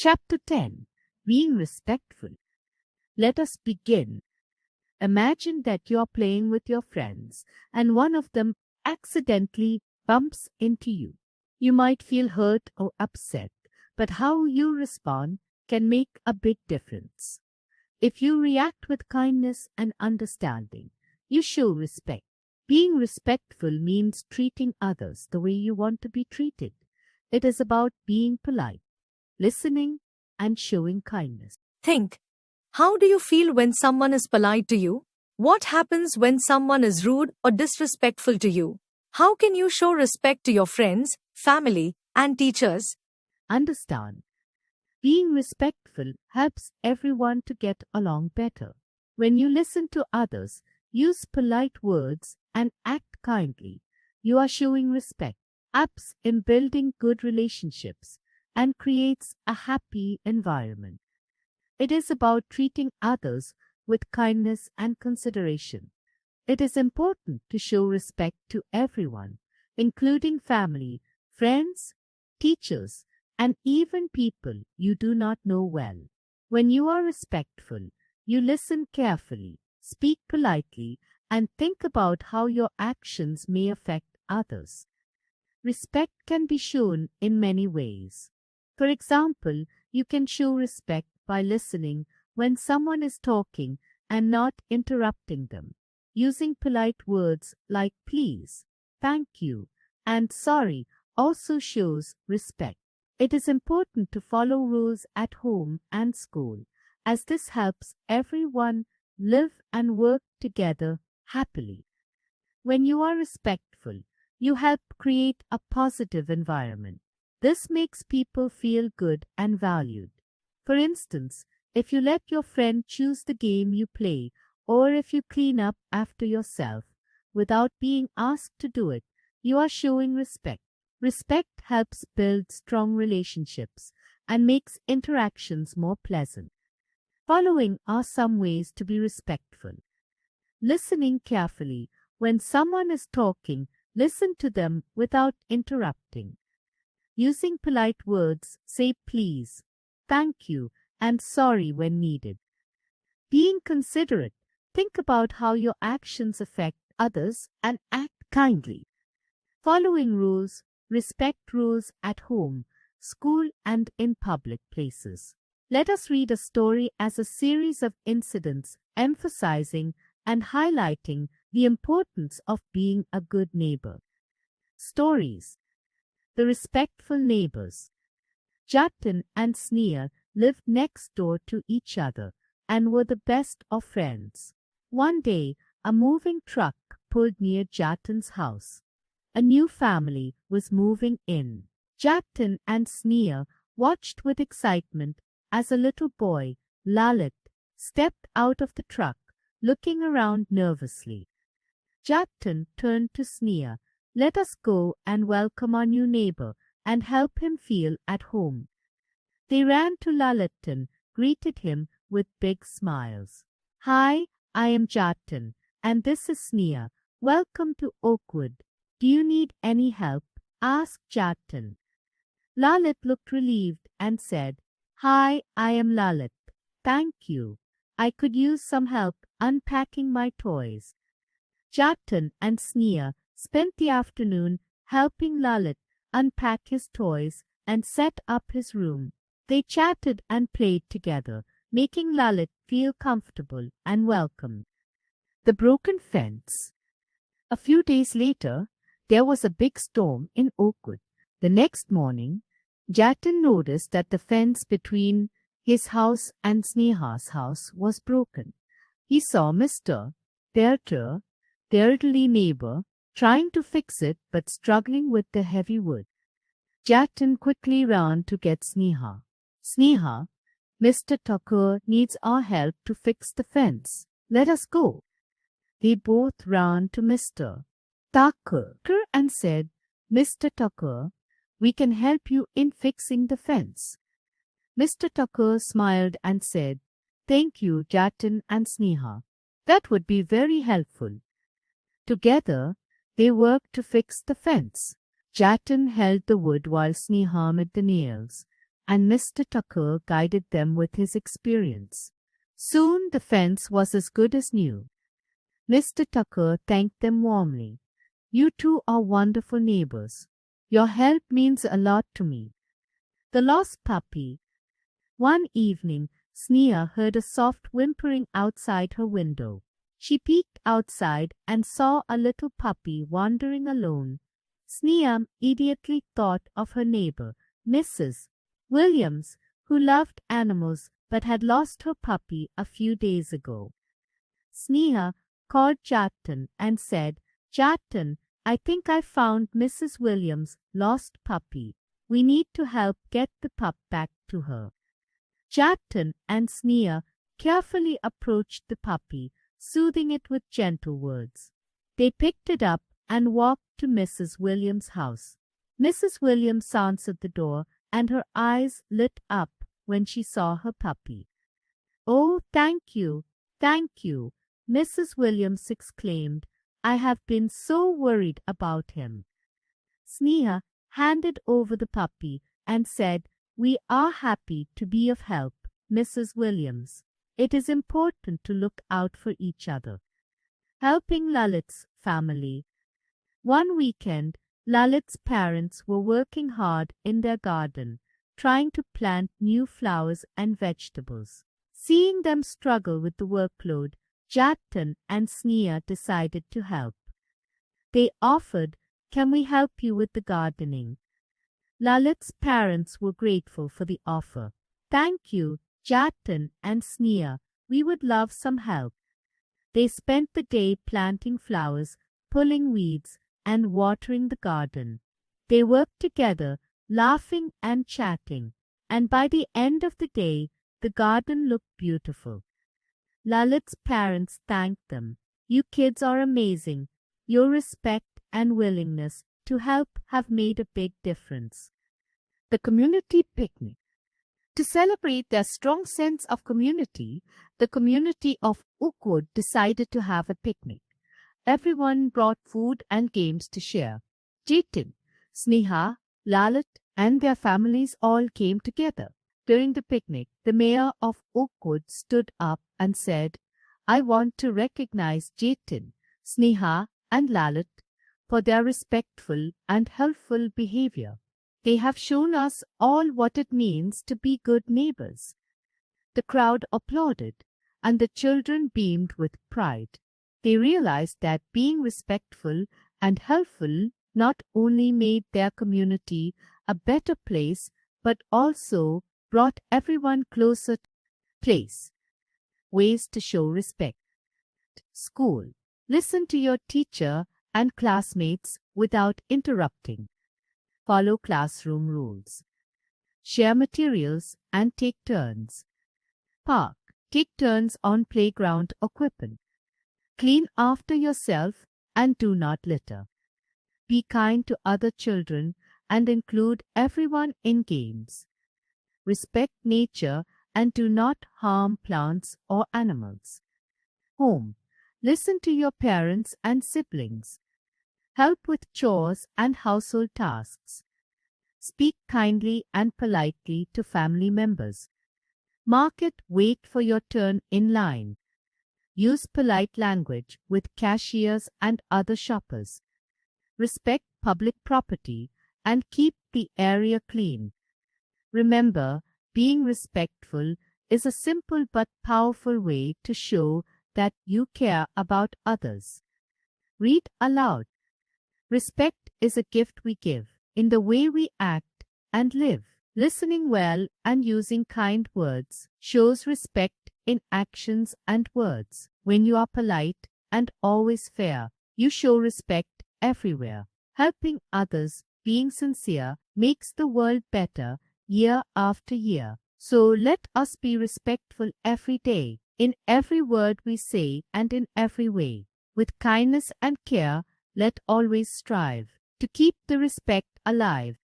Chapter 10. Being Respectful. Let us begin. Imagine that you are playing with your friends and one of them accidentally bumps into you. You might feel hurt or upset, but how you respond can make a big difference. If you react with kindness and understanding, you show respect. Being respectful means treating others the way you want to be treated. It is about being polite, listening, and showing kindness. Think. How do you feel when someone is polite to you? What happens when someone is rude or disrespectful to you? How can you show respect to your friends, family, and teachers? Understand. Being respectful helps everyone to get along better. When you listen to others, use polite words, and act kindly, you are showing respect, helps in building good relationships, and creates a happy environment. It is about treating others with kindness and consideration. It is important to show respect to everyone, including family, friends, teachers, and even people you do not know well. When you are respectful, you listen carefully, speak politely, and think about how your actions may affect others. Respect can be shown in many ways. For example, you can show respect by listening when someone is talking and not interrupting them. Using polite words like please, thank you, and sorry also shows respect. It is important to follow rules at home and school, as this helps everyone live and work together happily. When you are respectful, you help create a positive environment. This makes people feel good and valued. For instance, if you let your friend choose the game you play, or if you clean up after yourself without being asked to do it, you are showing respect. Respect helps build strong relationships and makes interactions more pleasant. Following are some ways to be respectful. Listening carefully. When someone is talking, listen to them without interrupting. Using polite words, say please, thank you, and sorry when needed. Being considerate. Think about how your actions affect others and act kindly. Following rules. Respect rules at home, school, and in public places. Let us read a story as a series of incidents emphasizing and highlighting the importance of being a good neighbor. Stories. The Respectful Neighbors. Jatin and Sneha lived next door to each other and were the best of friends. One day, a moving truck pulled near Jatin's house. A new family was moving in. Jatin and Sneha watched with excitement as a little boy, Lalit, stepped out of the truck, looking around nervously. Jatin turned to Sneha. Let us go and welcome our new neighbor and help him feel at home. They ran to Lalit, greeted him with big smiles. Hi, I am Jatin, and this is Sneha. Welcome to Oakwood. Do you need any help? Asked Jatin. Lalit looked relieved and said, Hi, I am Lalit. Thank you. I could use some help unpacking my toys. Jatin and Sneha spent the afternoon helping Lalit unpack his toys and set up his room. They chatted and played together, making Lalit feel comfortable and welcome. The Broken Fence. A few days later, there was a big storm in Oakwood. The next morning, Jatin noticed that the fence between his house and Sneha's house was broken. He saw Mr. Terter, the elderly neighbor, trying to fix it but struggling with the heavy wood. Jatin quickly ran to get Sneha. Sneha, Mr. Tucker needs our help to fix the fence. Let us go. They both ran to Mr. Tucker and said, Mr. Tucker, we can help you in fixing the fence. Mr. Tucker smiled and said, Thank you, Jatin and Sneha. That would be very helpful. Together, they worked to fix the fence. Jatin held the wood while Sneha made the nails. and Mr. Tucker guided them with his experience. Soon the fence was as good as new. Mr. Tucker thanked them warmly. "You two are wonderful neighbors. Your help means a lot to me." The lost puppy. One evening, Sneha heard a soft whimpering outside her window. She peeked outside and saw a little puppy wandering alone. Sneha immediately thought of her neighbor, Mrs. Williams, who loved animals but had lost her puppy a few days ago. Sneha called Jatan and said, "Jatan, I think I found Mrs. Williams' lost puppy. We need to help get the pup back to her." Jatan and Sneha carefully approached the puppy, soothing it with gentle words. They picked it up and walked to Mrs. Williams' house. Mrs. Williams answered the door, and her eyes lit up when she saw her puppy. "Oh, thank you, Mrs. Williams exclaimed. "I have been so worried about him." Sneha handed over the puppy and said, "We are happy to be of help, Mrs. Williams. It is important to look out for each other." Helping Lalit's family. One weekend, Lalit's parents were working hard in their garden, trying to plant new flowers and vegetables. Seeing them struggle with the workload, Jatan and Sneha decided to help. They offered, "Can we help you with the gardening?" Lalit's parents were grateful for the offer. "Thank you, Jatan and Sneha. We would love some help." They spent the day planting flowers, pulling weeds, and watering the garden. They worked together, laughing and chatting, and by the end of the day, the garden looked beautiful. Lalit's parents thanked them. "You kids are amazing. Your respect and willingness to help have made a big difference." The community picnic. To celebrate their strong sense of community, the community of Oakwood decided to have a picnic. Everyone brought food and games to share. Jatan, Sneha, Lalit, and their families all came together. During the picnic, the mayor of Oakwood stood up and said, "I want to recognize Jatan, Sneha, and Lalit for their respectful and helpful behavior. They have shown us all what it means to be good neighbors." The crowd applauded, and the children beamed with pride. They realized that being respectful and helpful not only made their community a better place, but also brought everyone closer to the place. Ways to show respect. School. Listen to your teacher and classmates without interrupting. Follow classroom rules. Share materials and take turns. Park. Take turns on playground equipment. Clean after yourself and do not litter. Be kind to other children and include everyone in games. Respect nature and do not harm plants or animals. Home. Listen to your parents and siblings. Help with chores and household tasks. Speak kindly and politely to family members. Wait for your turn in line. Use polite language with cashiers and other shoppers. Respect public property and keep the area clean. Remember, being respectful is a simple but powerful way to show that you care about others. Read aloud. Respect is a gift we give in the way we act and live. Listening well and using kind words shows respect in actions and words. When you are polite and always fair, you show respect everywhere. Helping others, being sincere, makes the world better year after year. So let us be respectful every day, in every word we say and in every way. With kindness and care, let always strive to keep the respect alive.